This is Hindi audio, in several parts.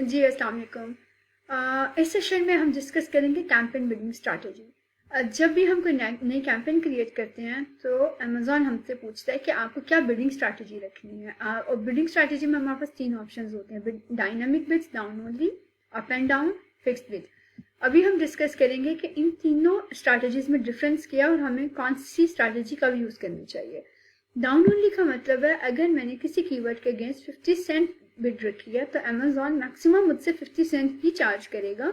जी, अस्सलाम वालेकुम। इस सेशन में हम डिस्कस करेंगे कैंपेन बिल्डिंग स्ट्रैटेजी। जब भी हम कोई नई कैंपेन क्रिएट करते हैं तो अमेज़न हमसे पूछता है कि आपको क्या बिल्डिंग स्ट्रैटेजी रखनी है। और बिल्डिंग स्ट्रैटेजी में हमारे पास 3 ऑप्शंस होते हैं, dynamic bids, down only, up and down, fixed bid. अभी हम डिस्कस करेंगे कि इन तीनों स्ट्रैटेजीज में डिफरेंस क्या है और हमें कौन सी स्ट्रैटेजी कब यूज़ करनी चाहिए। डाउन ओनली का मतलब है अगर मैंने किसी कीवर्ड के अगेंस्ट 50 सेंट बिड रखी है तो अमेज़न मैक्सिमम मुझसे 50 सेंट ही चार्ज करेगा।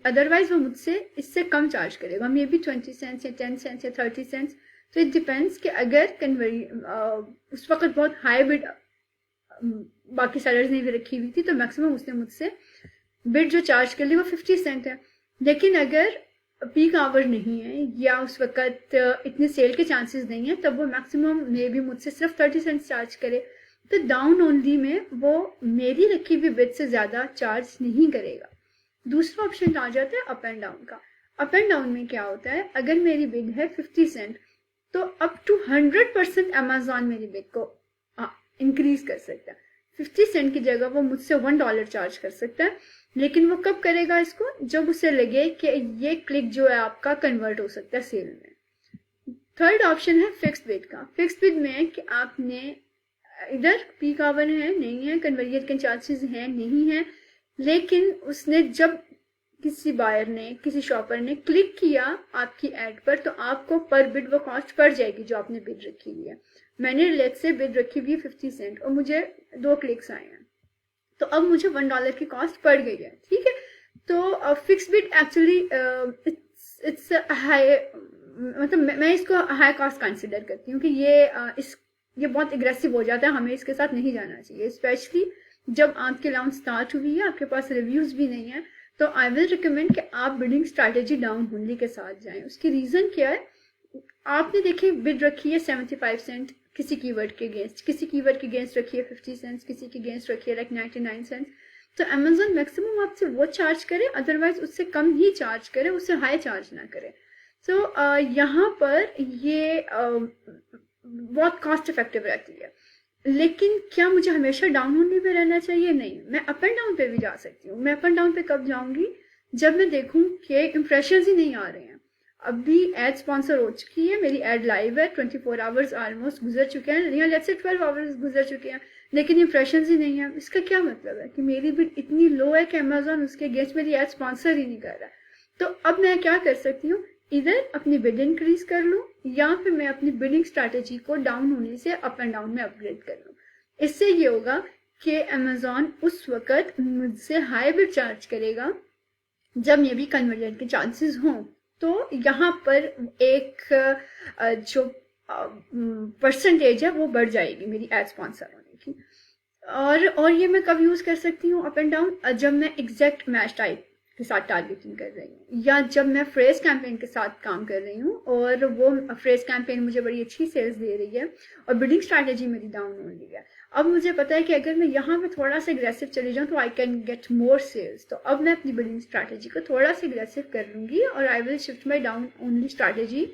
अदरवाइज वो मुझसे इससे कम चार्ज करेगा, मे बी 20 सेंट्स या 10 सेंट्स या 30 सेंट्स। तो इट डिपेंड्स कि अगर उस वक्त बहुत हाई बिड बाकी सेलर्स ने भी रखी हुई थी तो मैक्सिमम उसने मुझसे बिड जो चार्ज कर ली वो 50 सेंट है। लेकिन अगर पीक आवर नहीं है या उस वक्त इतने सेल के चांसेस नहीं है तब वो मैक्सिमम मे बी मुझसे सिर्फ 30 सेंट चार्ज करे। तो डाउन ओनली में वो मेरी रखी हुई बिड से ज़्यादा चार्ज नहीं करेगा। दूसरा ऑप्शन आ जाता है अप एंड डाउन का। अप एंड डाउन में क्या होता है, अगर मेरी बिड है 50 सेंट तो अप टू 100% अमेज़न मेरी बिड को इंक्रीज कर सकता है। 50 सेंट की जगह वो मुझसे $1 चार्ज कर सकता है, लेकिन वो कब करेगा इसको, जब उसे लगे कि ये क्लिक जो है आपका कन्वर्ट हो सकता है सेल में। थर्ड ऑप्शन है फिक्स्ड बिड का। फिक्स्ड बिड में कि आपने इधर पीक आवर है नहीं है, कन्वर्जन के चांसेस हैं नहीं है, लेकिन उसने जब किसी बायर ने किसी शॉपर ने क्लिक किया आपकी एड पर तो आपको पर बिड वो कॉस्ट पड़ जाएगी जो आपने बिड रखी हुई है। मैंने लेट्स से बिड रखी हुई है 50 सेंट और मुझे 2 क्लिक्स आए हैं तो अब मुझे $1 की कॉस्ट पड़ गई है, ठीक है। तो fix bid actually it's high, मतलब मैं इसको हाई कॉस्ट कंसिडर करती हूँ कि ये बहुत एग्रेसिव हो जाता है, हमें इसके साथ नहीं जाना चाहिए, स्पेशली जब आपकी लॉन्च स्टार्ट हुई है, आपके पास रिव्यूज भी नहीं है। तो आई विल रिकमेंड कि आप बिडिंग स्ट्रैटेजी डाउन ओनली के साथ जाएं। उसकी रीजन क्या है, आपने देखिए बिड रखी है 75 सेंट किसी कीवर्ड के अगेंस्ट, किसी कीवर्ड के अगेंस्ट रखी है 50 सेंट्स, किसी के अगेंस्ट रखी है लाइक 99 सेंट्स। तो अमेज़न मैक्सिमम आपसे वो चार्ज करे, अदरवाइज उससे कम ही चार्ज करे, उससे हाई चार्ज ना करे। सो यहाँ पर ये बहुत कॉस्ट इफेक्टिव रहती है। लेकिन क्या मुझे हमेशा डाउन ओनली पे रहना चाहिए? नहीं, मैं अप एंड डाउन पे भी जा सकती हूँ। मैं अप एंड डाउन पे कब जाऊंगी, जब मैं देखूं कि इंप्रेशंस ही नहीं आ रहे हैं। अभी एड स्पॉन्सर हो चुकी है, मेरी एड लाइव है, 24 आवर्स ऑलमोस्ट गुजर चुके हैं या लेट्स से 12 आवर्स गुजर चुके हैं, लेकिन इंप्रेशंस ही नहीं है। इसका क्या मतलब है कि मेरी बिड इतनी लो है कि अमेज़न उसके अगेंस्ट मेरी एड स्पॉन्सर ही नहीं कर रहा है। तो अब मैं क्या कर सकती हूँ, इधर अपनी बिड इंक्रीज कर लूँ या फिर मैं अपनी बिडिंग स्ट्रैटेजी को डाउन होने से अप एंड डाउन में अपग्रेड कर लूँ। इससे ये होगा कि अमेज़न उस वक्त मुझसे हाई बिड चार्ज करेगा जब मे भी कन्वर्जन के चांसेस हों। तो यहाँ पर एक जो परसेंटेज है वो बढ़ जाएगी मेरी एड स्पॉन्सर होने की। और ये मैं कब यूज कर सकती हूँ अप एंड डाउन, जब मैं एग्जैक्ट मैच टाइप के साथ टारगेटिंग कर रही हूँ या जब मैं फ्रेज कैंपेन के साथ काम कर रही हूँ और वो फ्रेज कैंपेन मुझे बड़ी अच्छी सेल्स दे रही है और बिडिंग स्ट्रैटेजी मेरी डाउन ओनली है। अब मुझे पता है कि अगर मैं यहाँ पे थोड़ा सा एग्रेसिव चली जाऊँ तो I can get more sales, तो अब मैं अपनी बिडिंग स्ट्रैटेजी को थोड़ा सा एग्रेसिव कर लूंगी और I will shift my down only strategy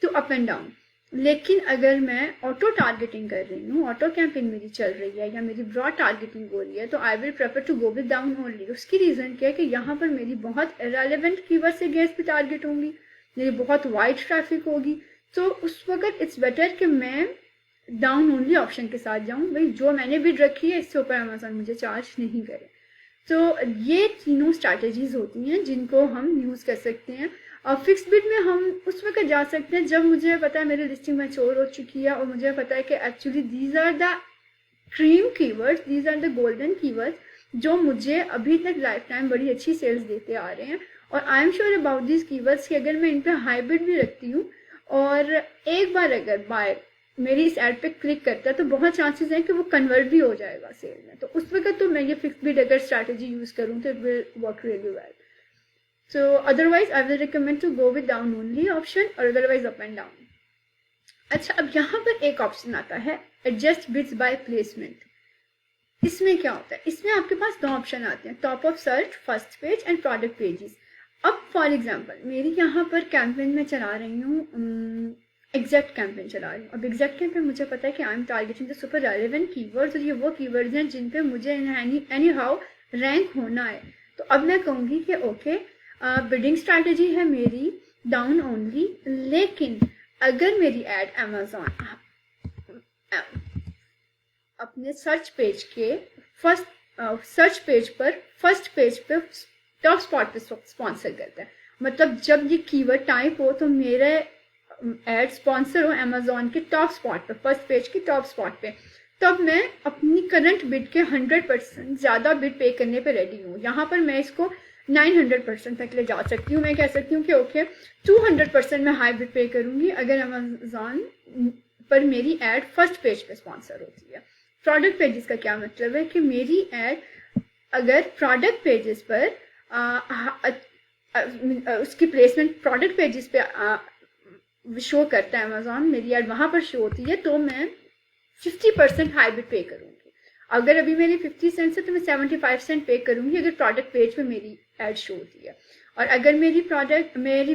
to up and down. लेकिन अगर मैं ऑटो टारगेटिंग कर रही हूँ, ऑटो कैंपेन मेरी चल रही है या मेरी ब्रॉड टारगेटिंग हो रही है, तो I will prefer to go with down only. उसकी रीजन क्या है कि यहाँ पर मेरी बहुत इरेलेवेंट कीवर्ड से अगेंस्ट भी टारगेट होंगी, मेरी बहुत वाइड ट्रैफिक होगी। तो उस वक्त इट्स बेटर कि मैं डाउन ओनली ऑप्शन के साथ जाऊं, भाई जो मैंने बिड रखी है इससे ऊपर अमेज़न मुझे चार्ज नहीं करे। तो ये तीनों स्ट्रैटेजीज होती हैं जिनको हम यूज कर सकते हैं। और फिक्स बिड में हम उस वक्त जा सकते हैं जब मुझे पता है मेरी लिस्टिंग मैच्योर हो चुकी है और मुझे पता है कि actually these are the cream keywords, these are the golden keywords जो मुझे अभी तक लाइफ टाइम बड़ी अच्छी सेल्स देते आ रहे हैं। और I am sure about these keywords कि अगर मैं इन पर हाइब्रिड भी रखती हूँ और एक बार अगर बायर मेरी इस एड पे क्लिक करता है तो बहुत चांसेस हैं कि वो कन्वर्ट भी हो जाएगा सेल में। तो उस वक्त तो मैं ये फिक्स बिड अगर स्ट्रैटेजी यूज करूँ तो it will work really well. So otherwise I will recommend to go with down only option or otherwise up and down. अच्छा, अब यहाँ पर एक ऑप्शन आता है adjust bids by placement। इसमें क्या होता है, इसमें आपके पास 2 ऑप्शन आते हैं, top of search, first page and product pages. अब फॉर एग्जांपल मेरी यहाँ पर कैंपेन में चला रही हूँ, एग्जैक्ट कैंपेन चला रही हूँ। अब एग्जैक्ट कैंपेन मुझे पता है कि I am targeting the super relevant keywords और ये वो कीवर्ड्स हैं जिन पे मुझे एनी हाउ रैंक होना है, तो अब मैं कहूँगी कि ओके, बिडिंग स्ट्रैटेजी है मेरी डाउन ओनली, लेकिन अगर मेरी एड अमेजोन अपने सर्च पेज के सर्च पेज पर फर्स्ट पेज पे टॉप स्पॉट पे स्पॉन्सर करता है, मतलब जब ये कीवर्ड टाइप हो तो मेरे एड स्पॉन्सर हो अमेजोन के टॉप स्पॉट पे, फर्स्ट पेज के टॉप स्पॉट पे, तब मैं अपनी करंट बिड के 100% ज़्यादा बिड पे करने पे रेडी हूँ। यहाँ पर मैं इसको 900% तक ले जा सकती हूँ। मैं कह सकती हूँ कि ओके 200% मैं हाई बिड पे करूँगी अगर अमेजोन पर मेरी एड फर्स्ट पेज पे स्पॉन्सर होती है। प्रोडक्ट पेजेस का क्या मतलब है कि मेरी एड अगर प्रोडक्ट पेजेस पर उसकी प्लेसमेंट प्रोडक्ट पेजेस पे शो करता है अमेजोन, मेरी एड वहां पर शो होती है, तो मैं 50% हाई बिड पे करूंगी। अगर अभी मेरी 50 सेंट है तो मैं 75 सेंट पे करूंगी अगर प्रोडक्ट पेज पे मेरी एड शो होती है। और अगर मेरी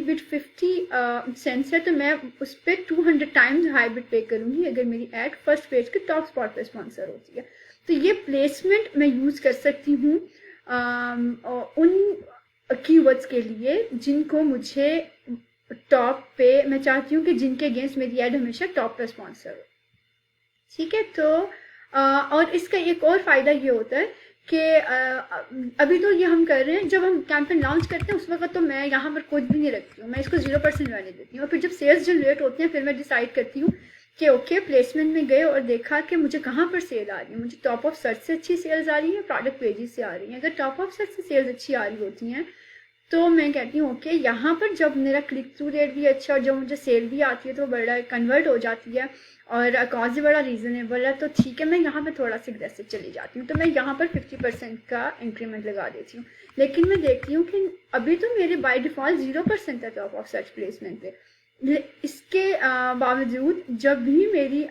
बिड 50 सेंट्स है तो मैं उस पर 200 टाइम्स हाई बिड पे करूंगी अगर मेरी एड फर्स्ट पेज के टॉप स्पॉट पे स्पॉन्सर होती है। तो ये प्लेसमेंट मैं यूज कर सकती हूँ उन कीवर्ड्स के लिए जिनको मुझे टॉप पे, मैं चाहती हूँ कि जिनके अगेंस्ट मेरी एड हमेशा टॉप पे स्पॉन्सर हो। ठीक है, तो और इसका एक और फायदा ये होता है कि अभी तो ये हम कर रहे हैं, जब हम कैंपेन लॉन्च करते हैं उस वक्त तो मैं यहाँ पर कुछ भी नहीं रखती हूँ, मैं इसको 0% वैल्यू देती हूँ। और फिर जब सेल्स जनरेट होते हैं फिर मैं डिसाइड करती हूँ कि ओके प्लेसमेंट में गए और देखा कि मुझे कहाँ पर सेल आ रही है, मुझे टॉप ऑफ सर्च से अच्छी सेल्स आ रही है, प्रोडक्ट पेजेस से आ रही है। अगर टॉप ऑफ सर्च से सेल्स अच्छी आ रही होती हैं तो मैं कहती हूँ ओके यहाँ पर जब मेरा क्लिक थ्रू रेट भी अच्छा और जब मुझे सेल भी आती है तो बड़ा कन्वर्ट हो जाती है और कॉस्ट भी बड़ा रीजनेबल है, तो ठीक है मैं यहाँ पे थोड़ा सा एग्रेसिव चली जाती हूँ, तो मैं यहाँ पर 50% का इंक्रीमेंट लगा देती हूँ। लेकिन मैं देखती हूँ कि अभी तो मेरे बाय डिफॉल्ट 0% है टॉप ऑफ सर्च प्लेसमेंट पे। इसके बावजूद जब भी मेरी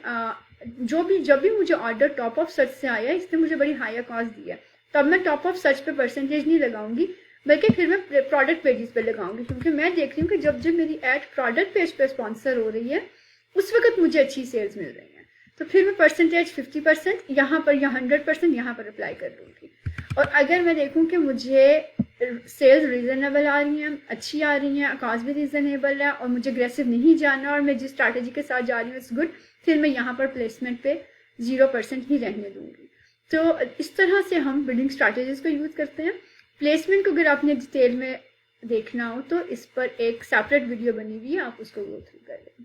जब भी मुझे ऑर्डर टॉप ऑफ सर्च से आया, इसने मुझे बड़ी हायर कॉस्ट दी है, तब मैं टॉप ऑफ सर्च पे परसेंटेज नहीं लगाऊंगी, बल्कि फिर मैं प्रोडक्ट पेजेस पे लगाऊंगी, क्योंकि मैं देख रही हूँ कि जब जब मेरी एड प्रोडक्ट पेज पे स्पॉन्सर हो रही है उस वक्त मुझे अच्छी सेल्स मिल रही हैं, तो फिर मैं परसेंटेज 50% यहाँ पर या 100% यहाँ पर अप्लाई कर दूंगी। और अगर मैं देखूँ कि मुझे सेल्स रीजनेबल आ रही हैं, अच्छी आ रही हैं, कॉस्ट भी रीजनेबल है और मुझे अग्रेसिव नहीं जाना और मैं जिस स्ट्रैटेजी के साथ जा रही हूँ इट्स गुड, फिर मैं यहाँ पर प्लेसमेंट पे 0% ही रहने दूंगी। तो इस तरह से हम बिल्डिंग स्ट्रैटेजीज को यूज करते हैं। प्लेसमेंट को अगर आपने डिटेल में देखना हो तो इस पर एक सेपरेट वीडियो बनी हुई है, आप उसको गो थ्रू कर लें।